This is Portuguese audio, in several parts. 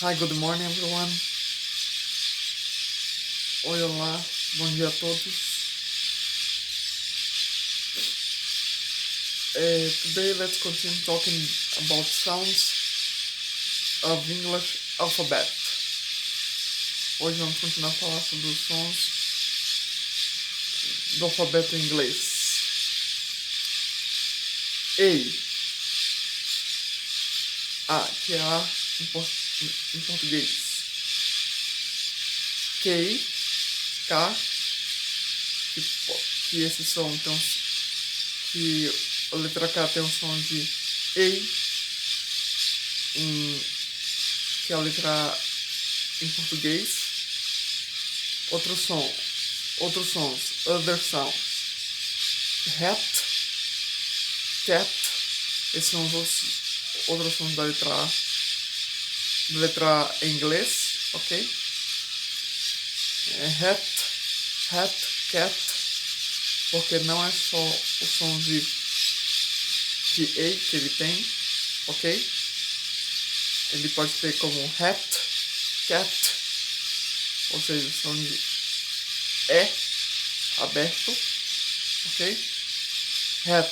Hi, good morning everyone. Oi, olá, bom dia a todos. Today let's continue talking about sounds of English alphabet. Hoje vamos continuar a falar sobre os sons do alfabeto inglês. A, que é A em português. K, que esse som tem que a letra K tem um som de EI, que é a letra A em português. Outros sons, other sounds. Hat, cat, esses são os outros sons da letra A em inglês, ok? Hat, cat, porque não é só o som de E que ele tem, ok? Ele pode ter como hat, cat, ou seja, o som de E aberto, ok? Hat,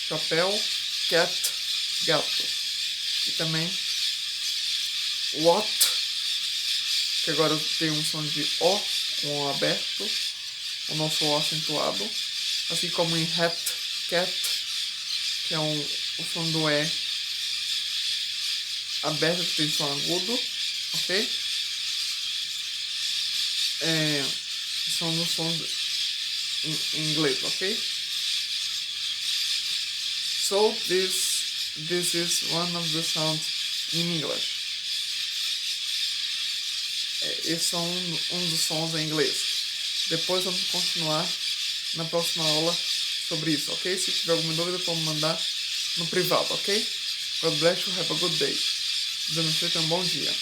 chapéu, cat, gato. E também what, que agora tem um som de O, com O aberto, o nosso O acentuado, assim como em hat, cat, que é o som do E aberto, que tem som agudo, ok? São os sons em inglês, ok? So this is one of the sounds in English. Esses são um dos sons em inglês. Depois vamos continuar na próxima aula sobre isso, ok? Se tiver alguma dúvida, pode mandar no privado, ok? God bless you, have a good day. Deus abençoe, tenha um bom dia.